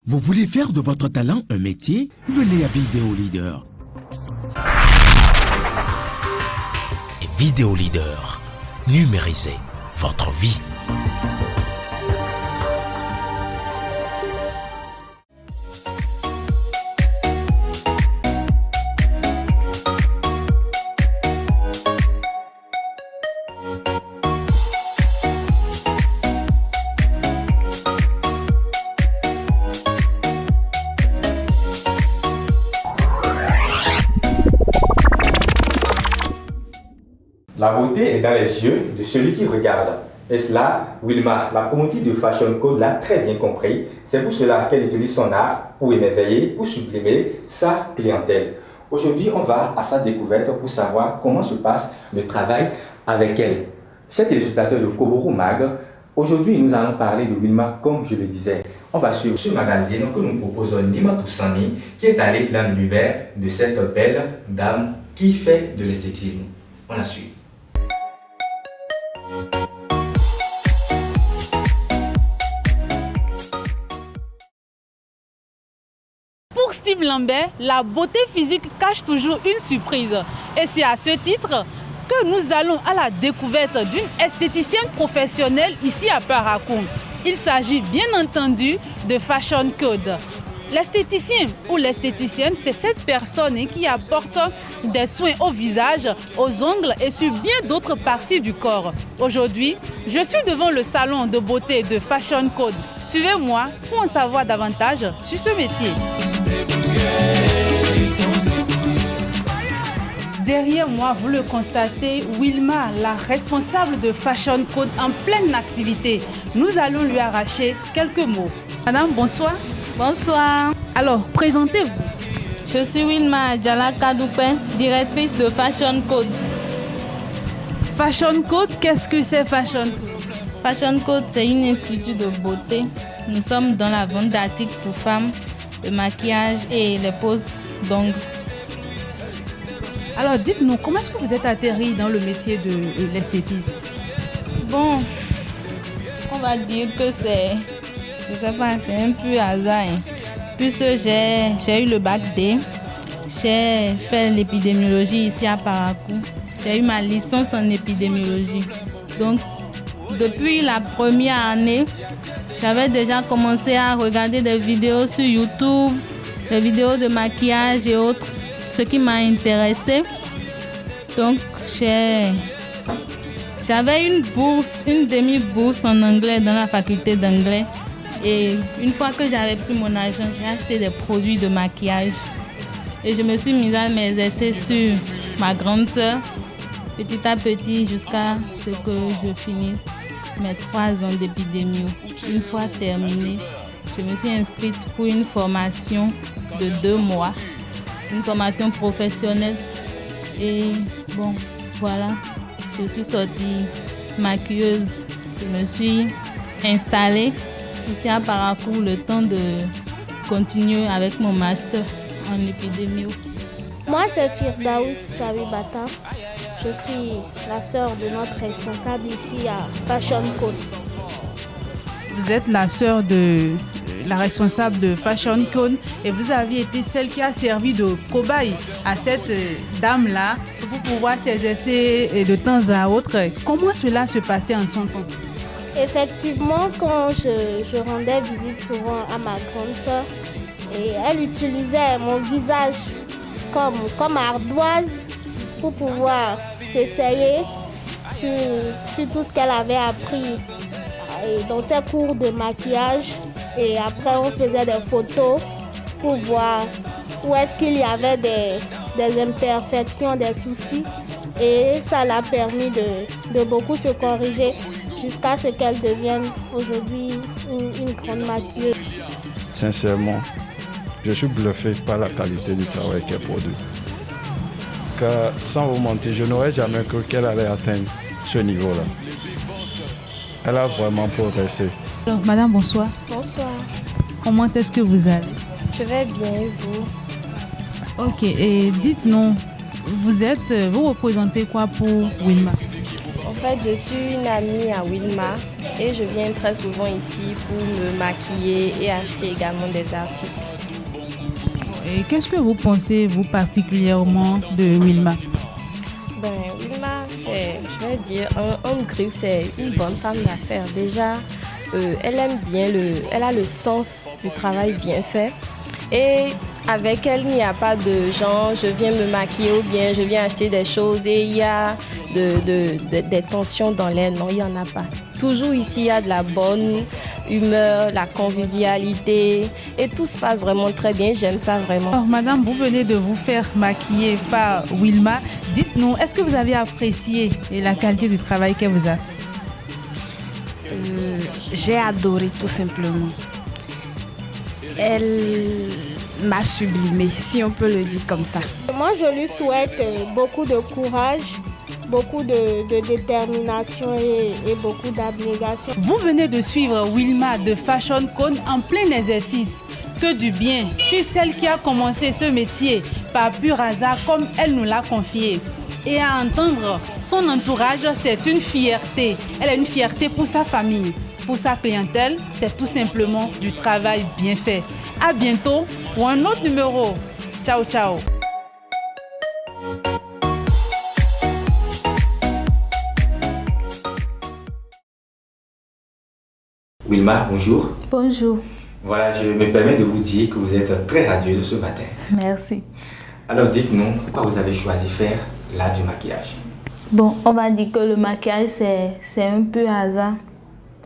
Vous voulez faire de votre talent un métier? Venez à Vidéo Leader. Vidéo Leader, numérisez votre vie. La beauté est dans les yeux de celui qui regarde. Et cela, Wilma, la promotrice de Fashion Code, l'a très bien compris. C'est pour cela qu'elle utilise son art pour émerveiller, pour sublimer sa clientèle. Aujourd'hui, on va à sa découverte pour savoir comment se passe le travail avec elle. Chers téléspectateurs de Koboro Mag, aujourd'hui nous allons parler de Wilma comme je le disais. On va suivre ce magazine que nous proposons Nima Toussani qui est allé dans l'univers de cette belle dame qui fait de l'esthétisme. On la suit. Pour Steve Lambert, la beauté physique cache toujours une surprise. Et c'est à ce titre que nous allons à la découverte d'une esthéticienne professionnelle ici à Parakou. Il s'agit bien entendu de Fashion Code. L'esthéticien ou l'esthéticienne, c'est cette personne qui apporte des soins au visage, aux ongles et sur bien d'autres parties du corps. Aujourd'hui, je suis devant le salon de beauté de Fashion Code. Suivez-moi pour en savoir davantage sur ce métier. Derrière moi, vous le constatez, Wilma, la responsable de Fashion Code en pleine activité. Nous allons lui arracher quelques mots. Madame, bonsoir. Bonsoir, Alors, présentez-vous. je suis Wilma Adjala Kadoupen, directrice de Fashion Code. Fashion Code, qu'est-ce que c'est Fashion Code? Fashion Code, c'est une institut de beauté. Nous sommes dans la vente d'articles pour femmes, le maquillage et les poses d'ongles. Alors, dites-nous, comment est-ce que vous êtes atterri dans le métier de l'esthétisme? Bon, on va dire que c'est, je sais pas, c'est un peu hasard. Puisque j'ai eu le bac D, j'ai fait l'épidémiologie ici à Parakou. J'ai eu ma licence en épidémiologie. Donc, depuis la première année, j'avais déjà commencé à regarder des vidéos sur YouTube, des vidéos de maquillage et autres, ce qui m'a intéressée. Donc, j'avais une bourse, une demi-bourse en anglais dans la faculté d'anglais. Et une fois que j'avais pris mon argent, j'ai acheté des produits de maquillage. Et je me suis mise à m'exercer sur ma grande sœur, petit à petit, jusqu'à ce que je finisse mes 3 ans d'épidémie. Une fois terminée, je me suis inscrite pour une formation de 2 mois, une formation professionnelle. Et bon, voilà, je suis sortie maquilleuse. Je me suis installée ici à Parakou le temps de continuer avec mon master en épidémie. Moi, c'est Firdaous Chabibata. Je suis la sœur de notre responsable ici à Fashion Code. Vous êtes la sœur de la responsable de Fashion Code et vous aviez été celle qui a servi de cobaye à cette dame-là pour pouvoir s'exercer de temps à autre. Comment cela se passait en son temps? Effectivement, quand je rendais visite souvent à ma grande sœur, et elle utilisait mon visage comme ardoise pour pouvoir s'essayer sur tout ce qu'elle avait appris dans ses cours de maquillage. Et après, on faisait des photos pour voir où est-ce qu'il y avait des imperfections, des soucis. Et ça l'a permis de beaucoup se corriger jusqu'à ce qu'elle devienne aujourd'hui une grande maquilleuse. Sincèrement, je suis bluffé par la qualité du travail qu'elle produit. Car sans vous mentir, je n'aurais jamais cru qu'elle allait atteindre ce niveau-là. Elle a vraiment progressé. Alors, madame, bonsoir. Bonsoir. Comment est-ce que vous allez? Je vais bien, et vous? Ok, et dites-nous, vous représentez quoi pour Wilma? En fait, je suis une amie à Wilma et je viens très souvent ici pour me maquiller et acheter également des articles. Et qu'est-ce que vous pensez, vous particulièrement, de Wilma? Wilma, c'est, je vais dire, en gros, c'est une bonne femme d'affaires. Déjà, elle aime bien elle a le sens du travail bien fait. Et avec elle, il n'y a pas de genre, je viens me maquiller ou bien je viens acheter des choses et il y a des tensions dans l'air. Non, il n'y en a pas. Toujours ici, il y a de la bonne humeur, la convivialité et tout se passe vraiment très bien. J'aime ça vraiment. Alors, madame, vous venez de vous faire maquiller par Wilma. Dites-nous, est-ce que vous avez apprécié la qualité du travail qu'elle vous a? J'ai adoré tout simplement. Elle m'a sublimée, si on peut le dire comme ça. Moi, je lui souhaite beaucoup de courage, beaucoup de détermination et beaucoup d'abnégation. Vous venez de suivre Wilma de Fashion Code en plein exercice. Que du bien sur celle qui a commencé ce métier par pur hasard comme elle nous l'a confié. Et à entendre son entourage, c'est une fierté. Elle a une fierté pour sa famille, pour sa clientèle. C'est tout simplement du travail bien fait. À bientôt pour un autre numéro. Ciao, ciao. Wilma, bonjour. Bonjour, Voilà, je me permets de vous dire que vous êtes très radieuse ce matin. merci. Alors dites-nous, pourquoi vous avez choisi de faire l'art du maquillage? Bon, on va dire que le maquillage, c'est un peu hasard.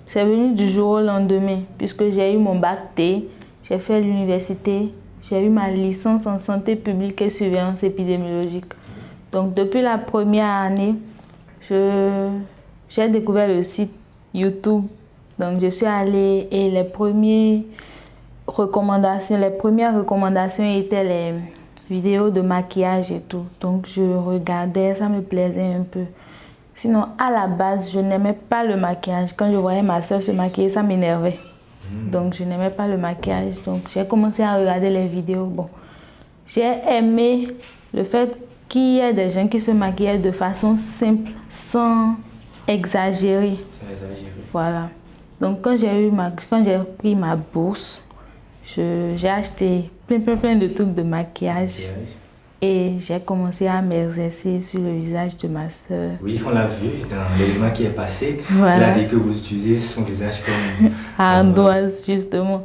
C'est venu du jour au lendemain, puisque j'ai eu mon bac T, j'ai fait l'université, j'ai eu ma licence en santé publique et surveillance épidémiologique. Donc, depuis la première année, j'ai découvert le site YouTube. Donc, je suis allée et les premières recommandations étaient les vidéos de maquillage et tout. Donc, je regardais, ça me plaisait un peu. Sinon, à la base, je n'aimais pas le maquillage. Quand je voyais ma soeur se maquiller, ça m'énervait. Donc, je n'aimais pas le maquillage. Donc, j'ai commencé à regarder les vidéos. Bon, j'ai aimé le fait qu'il y ait des gens qui se maquillaient de façon simple, sans exagérer. Voilà. Donc, quand j'ai pris ma bourse, j'ai acheté plein de trucs de maquillage. Et j'ai commencé à m'exercer sur le visage de ma soeur. Oui, on l'a vu dans l'élément qui est passé. Voilà. Elle a dit que vous utilisez son visage comme ardoise, justement.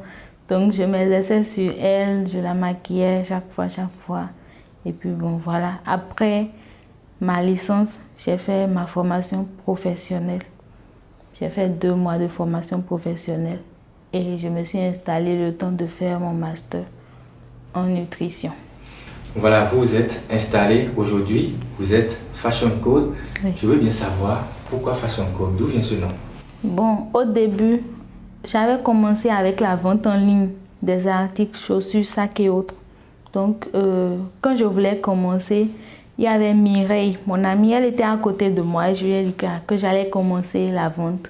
Donc, je m'exerçais sur elle, je la maquillais chaque fois. Et puis, bon, voilà. Après ma licence, j'ai fait ma formation professionnelle. J'ai fait 2 mois de formation professionnelle. Et je me suis installée le temps de faire mon master en nutrition. Voilà, vous vous êtes installé aujourd'hui, vous êtes Fashion Code. Oui. Je veux bien savoir pourquoi Fashion Code, d'où vient ce nom? Bon, au début, j'avais commencé avec la vente en ligne des articles, chaussures, sacs et autres. Donc, quand je voulais commencer, il y avait Mireille, mon amie, elle était à côté de moi et je lui ai dit que j'allais commencer la vente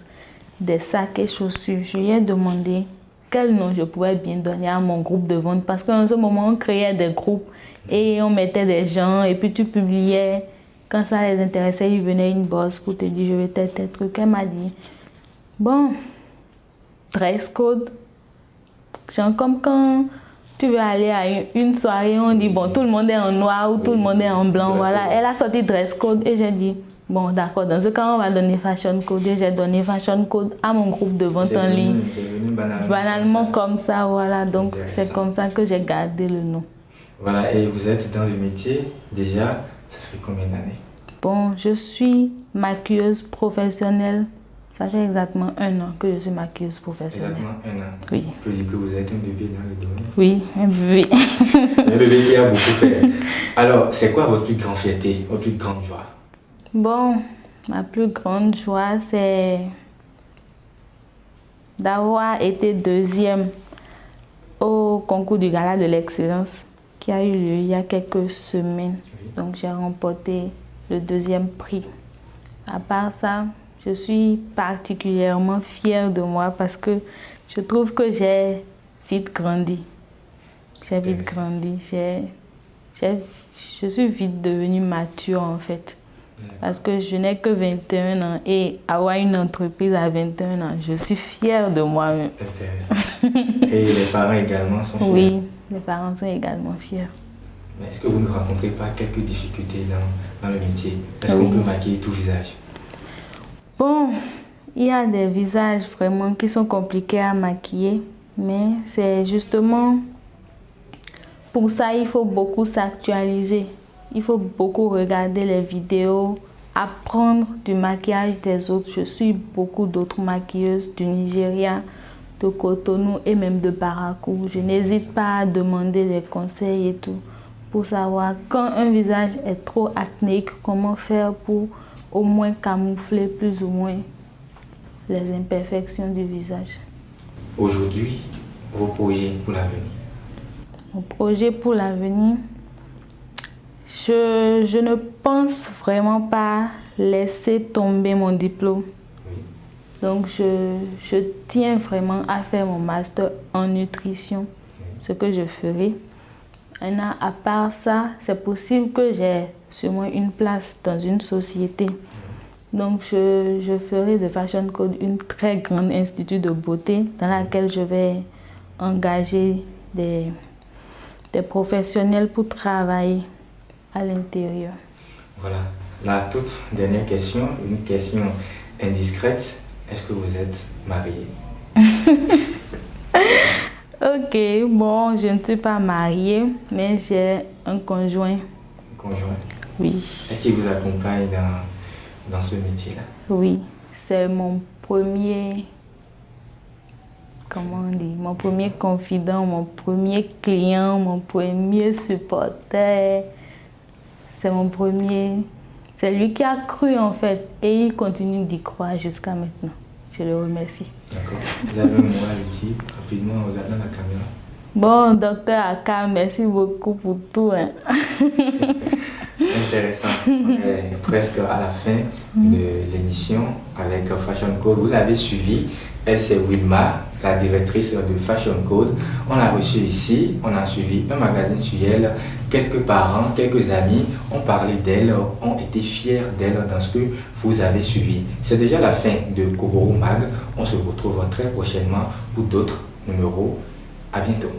des sacs et chaussures. Je lui ai demandé quel nom je pouvais bien donner à mon groupe de vente parce qu'en ce moment, on créait des groupes et on mettait des gens et puis tu publiais. Quand ça les intéressait, ils venaient une boss pour te dire je vais tel truc. Elle m'a dit, bon, dress code. Genre comme quand tu veux aller à une soirée, on dit bon, tout le monde est en noir ou tout le monde est en blanc. Voilà, elle a sorti dress code et j'ai dit, bon, d'accord, dans ce cas, on va donner fashion code. Et j'ai donné fashion code à mon groupe de vente en ligne. Banalement comme ça, voilà. Donc, c'est comme ça que j'ai gardé le nom. Voilà, et vous êtes dans le métier déjà, ça fait combien d'années? Bon, je suis maquilleuse professionnelle. Ça fait exactement 1 an que je suis maquilleuse professionnelle. Exactement 1 an. Oui. On peut dire que vous êtes un bébé dans le domaine. Oui, un bébé. Un bébé qui a beaucoup fait. Alors, c'est quoi votre plus grande fierté, votre plus grande joie? Bon, ma plus grande joie, c'est d'avoir été 2e au concours du Gala de l'Excellence qui a eu lieu il y a quelques semaines. Donc, j'ai remporté le 2e prix. À part ça, je suis particulièrement fière de moi parce que je trouve que j'ai vite grandi. J'ai vite grandi. Je suis vite devenue mature en fait. Parce que je n'ai que 21 ans et avoir une entreprise à 21 ans, je suis fière de moi-même. Intéressant. Et les parents également sont fiers? Oui, les parents sont également fiers. Mais est-ce que vous ne rencontrez pas quelques difficultés dans le métier? Est-ce qu'on peut maquiller tout visage? Bon, il y a des visages vraiment qui sont compliqués à maquiller, mais c'est justement pour ça il faut beaucoup s'actualiser. Il faut beaucoup regarder les vidéos, apprendre du maquillage des autres. Je suis beaucoup d'autres maquilleuses du Nigeria, de Cotonou et même de Barakou. Je n'hésite pas à demander des conseils et tout pour savoir quand un visage est trop acnéique, comment faire pour au moins camoufler plus ou moins les imperfections du visage. Aujourd'hui, vos projets pour l'avenir? Mon projet pour l'avenir, je ne pense vraiment pas laisser tomber mon diplôme. Oui. Donc je tiens vraiment à faire mon master en nutrition, ce que je ferai. Maintenant, à part ça, c'est possible que j'ai sûrement une place dans une société. Donc je ferai de Fashion Code une très grande institut de beauté dans laquelle je vais engager des professionnels pour travailler à l'intérieur. Voilà. La toute dernière question, une question indiscrète. Est-ce que vous êtes mariée? Ok, bon, je ne suis pas mariée, mais j'ai un conjoint. Un conjoint? Oui. Est-ce qu'il vous accompagne dans ce métier-là? Oui, c'est mon premier, comment on dit, mon premier confident, mon premier client, mon premier supporter. C'est mon premier, c'est lui qui a cru en fait et il continue d'y croire jusqu'à maintenant. Je le remercie. D'accord. Vous avez un mot à lui dire rapidement en regardant la caméra? Bon, docteur Aka, merci beaucoup pour tout. Hein. Intéressant. On est presque à la fin de l'émission avec Fashion Code. Vous l'avez suivi. Elle, c'est Wilma, la directrice de Fashion Code. On l'a reçue ici. On a suivi un magazine sur elle. Quelques parents, quelques amis ont parlé d'elle, ont été fiers d'elle dans ce que vous avez suivi. C'est déjà la fin de Koboro Mag. On se retrouve très prochainement pour d'autres numéros. À bientôt.